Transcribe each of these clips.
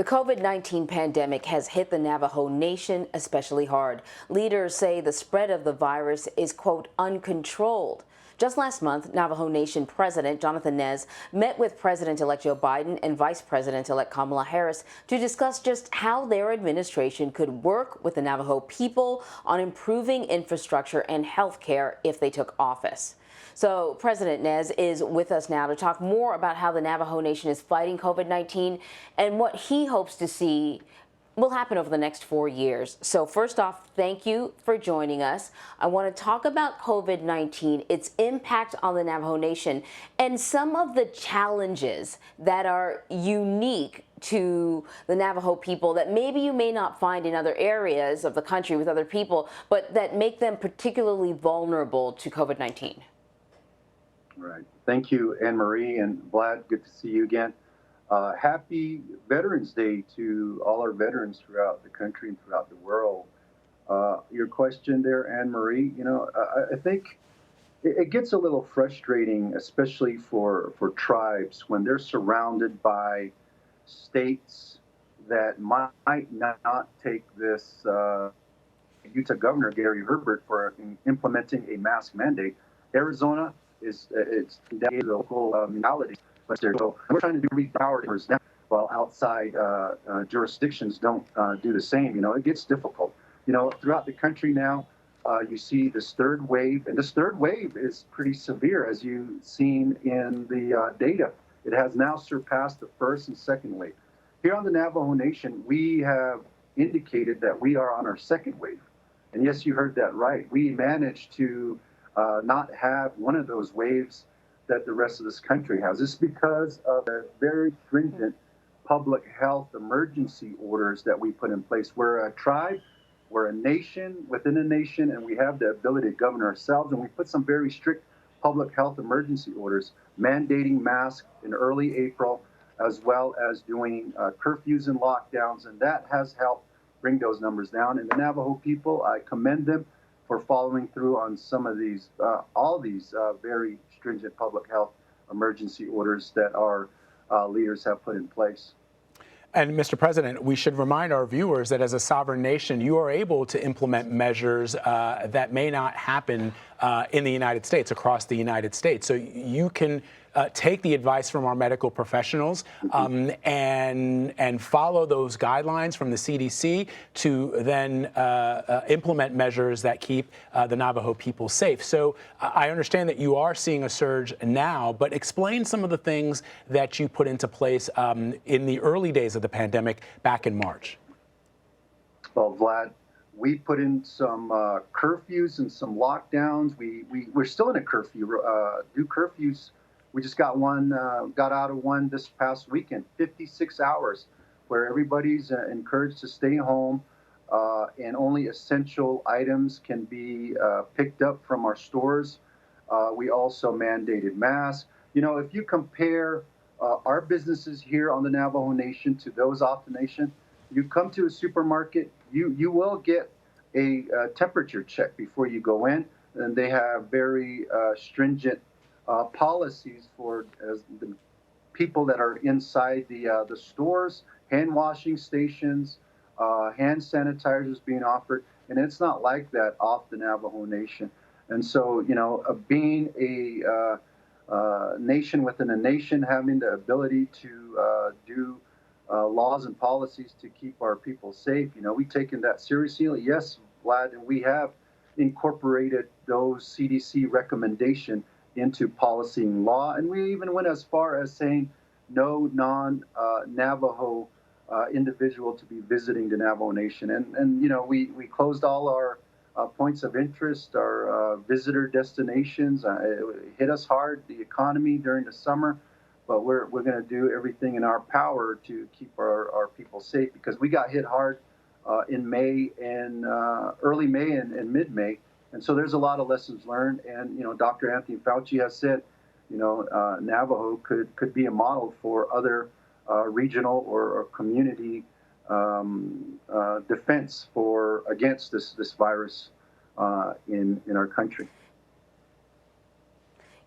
The COVID-19 pandemic has hit the Navajo Nation especially hard. Leaders say the spread of the virus is, quote, uncontrolled. Just last month, Navajo Nation President Jonathan Nez met with President-elect Joe Biden and Vice President-elect Kamala Harris to discuss just how their administration could work with the Navajo people on improving infrastructure and health care if they took office. So President Nez is with us now to talk more about how the Navajo Nation is fighting COVID-19 and what he hopes to see will happen over the next 4 years. So first off, thank you for joining us. I want to talk about COVID-19, its impact on the Navajo Nation, and some of the challenges that are unique to the Navajo people that maybe you may not find in other areas of the country with other people, but that make them particularly vulnerable to COVID-19. Right. Thank you, Anne Marie and Vlad. Good to see you again. Happy Veterans Day to all our veterans throughout the country and throughout the world. Your question there, Anne Marie, I think it gets a little frustrating, especially for tribes, when they're surrounded by states that might not take this Utah Governor Gary Herbert for implementing a mask mandate. Arizona it's the local municipality, but we're trying to do powers now, while outside jurisdictions don't do the same. It gets difficult. Throughout the country now, you see this third wave, and this third wave is pretty severe, as you've seen in the data. It has now surpassed the first and second wave. Here on the Navajo Nation, we have indicated that we are on our second wave. And yes, you heard that right. We managed to not have one of those waves that the rest of this country has. It's because of the very stringent public health emergency orders that we put in place. We're a tribe, we're a nation within a nation, and we have the ability to govern ourselves. And we put some very strict public health emergency orders, mandating masks in early April, as well as doing curfews and lockdowns. And that has helped bring those numbers down. And the Navajo people, I commend them for following through on some of these, all these very stringent public health emergency orders that our leaders have put in place. And Mr. President, we should remind our viewers that as a sovereign nation, you are able to implement measures that may not happen in the United States, across the United States. So you can take the advice from our medical professionals and follow those guidelines from the CDC to then implement measures that keep the Navajo people safe. So I understand that you are seeing a surge now, but explain some of the things that you put into place in the early days of the pandemic back in March. Well, Vlad, we put in some curfews and some lockdowns. We're still in a curfew, do curfews. We just got out of one this past weekend, 56 hours, where everybody's encouraged to stay home and only essential items can be picked up from our stores. We also mandated masks. If you compare our businesses here on the Navajo Nation to those off the nation, you come to a supermarket, you will get a temperature check before you go in, and they have very stringent policies for the people that are inside the stores, hand washing stations, hand sanitizers being offered, and it's not like that off the Navajo Nation. And so, being a nation within a nation, having the ability to do laws and policies to keep our people safe, we've taken that seriously. Yes, Vlad, and we have incorporated those CDC recommendations into policy and law. And we even went as far as saying no non-Navajo individual to be visiting the Navajo Nation. And we closed all our points of interest, our visitor destinations. It hit us hard, the economy during the summer, but we're going to do everything in our power to keep our people safe, because we got hit hard in May and early May and mid-May. And so there's a lot of lessons learned. And, Dr. Anthony Fauci has said, Navajo could be a model for other regional or community defense against this virus in our country.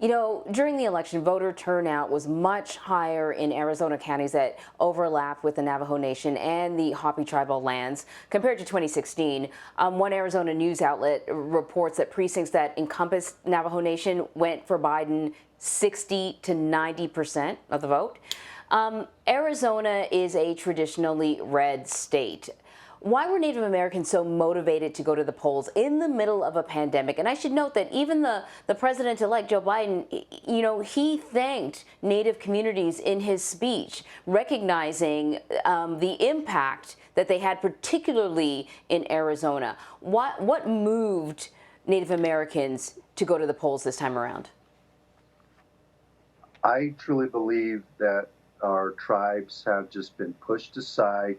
You know, during the election, voter turnout was much higher in Arizona counties that overlap with the Navajo Nation and the Hopi tribal lands compared to 2016. One Arizona news outlet reports that precincts that encompass Navajo Nation went for Biden 60 to 90% of the vote. Arizona is a traditionally red state. Why were Native Americans so motivated to go to the polls in the middle of a pandemic? And I should note that even the president-elect, Joe Biden, you know, he thanked Native communities in his speech, recognizing the impact that they had, particularly in Arizona. What moved Native Americans to go to the polls this time around? I truly believe that our tribes have just been pushed aside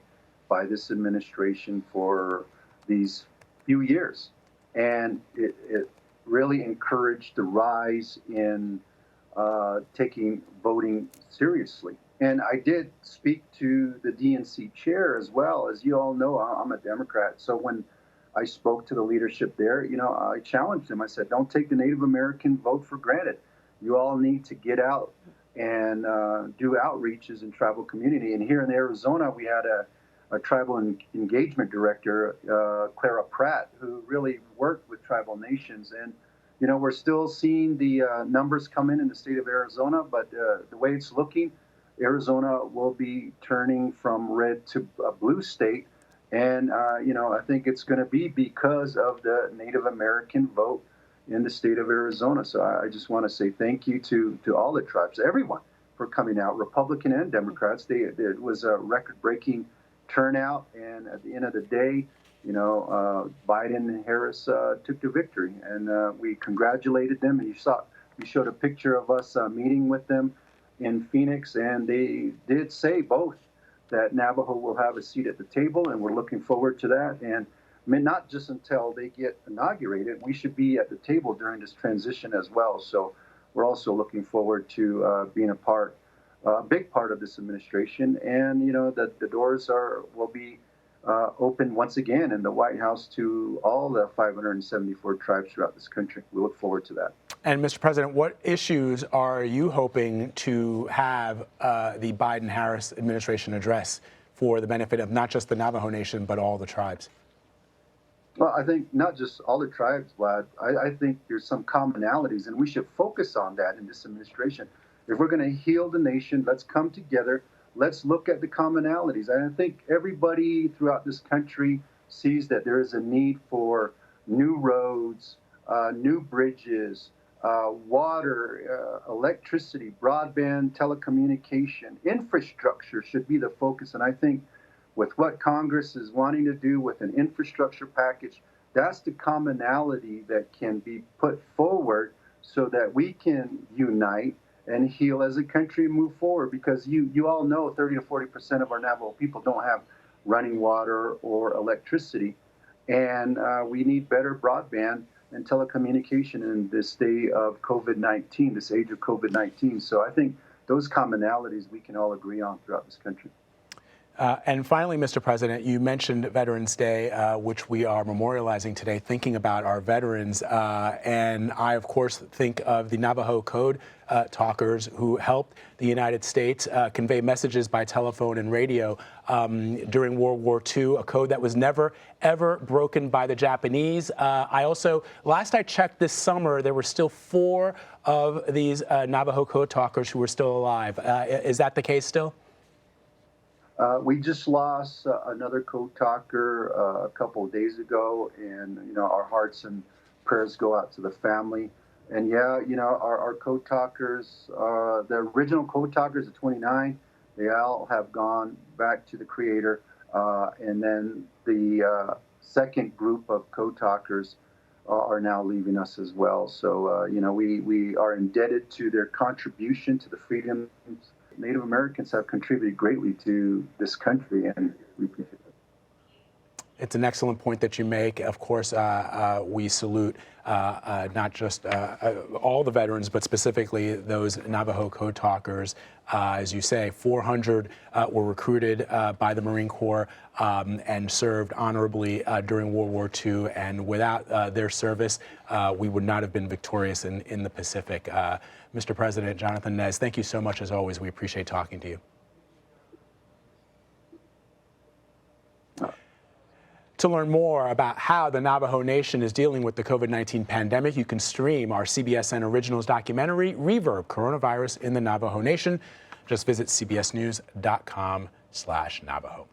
by this administration for these few years. And it really encouraged the rise in taking voting seriously. And I did speak to the DNC chair as well. As you all know, I'm a Democrat. So when I spoke to the leadership there, you know, I challenged them. I said, don't take the Native American vote for granted. You all need to get out and do outreaches in tribal community. And here in Arizona, we had a tribal engagement director, Clara Pratt, who really worked with tribal nations. And, you know, we're still seeing the numbers come in the state of Arizona, but the way it's looking, Arizona will be turning from red to a blue state. And, you know, I think it's going to be because of the Native American vote in the state of Arizona. So I just want to say thank you to all the tribes, everyone, for coming out, Republican and Democrats. It was a record-breaking turnout, and at the end of the day, you know, Biden and Harris took the victory, and we congratulated them. And you showed a picture of us meeting with them in Phoenix, and they did say both that Navajo will have a seat at the table, and we're looking forward to that. And I mean, not just until they get inaugurated, we should be at the table during this transition as well. So we're also looking forward to being a big part of this administration. And, you know, that the doors will be open once again in the White House to all the 574 tribes throughout this country. We look forward to that. And Mr. President, what issues are you hoping to have the Biden-Harris administration address for the benefit of not just the Navajo Nation, but all the tribes? Well, I think not just all the tribes, Vlad. I think there's some commonalities, and we should focus on that in this administration. If we're going to heal the nation, let's come together. Let's look at the commonalities. And I think everybody throughout this country sees that there is a need for new roads, new bridges, water, electricity, broadband, telecommunication. Infrastructure should be the focus. And I think with what Congress is wanting to do with an infrastructure package, that's the commonality that can be put forward so that we can unite and heal as a country and move forward. Because you all know 30 to 40% of our Navajo people don't have running water or electricity. And we need better broadband and telecommunication in this day of COVID-19, this age of COVID-19. So I think those commonalities we can all agree on throughout this country. And finally, Mr. President, you mentioned Veterans Day, which we are memorializing today, thinking about our veterans. And I, of course, think of the Navajo Code talkers who helped the United States convey messages by telephone and radio during World War II, a code that was never, ever broken by the Japanese. Last I checked this summer, there were still 4 of these Navajo Code talkers who were still alive. Is that the case still? We just lost another code talker a couple of days ago, and you know our hearts and prayers go out to the family. And yeah, you know our code talkers, the original code talkers, the 29, they all have gone back to the Creator, and then the second group of code talkers are now leaving us as well. So you know we are indebted to their contribution to the freedoms. Native Americans have contributed greatly to this country, and we appreciate it. It's an excellent point that you make. Of course, we salute not just all the veterans, but specifically those Navajo code talkers. As you say, 400 were recruited by the Marine Corps and served honorably during World War II. And without their service, we would not have been victorious in the Pacific. Mr. President, Jonathan Nez, thank you so much as always. We appreciate talking to you. To learn more about how the Navajo Nation is dealing with the COVID-19 pandemic, you can stream our CBSN Originals documentary, Reverb, Coronavirus in the Navajo Nation. Just visit cbsnews.com/Navajo.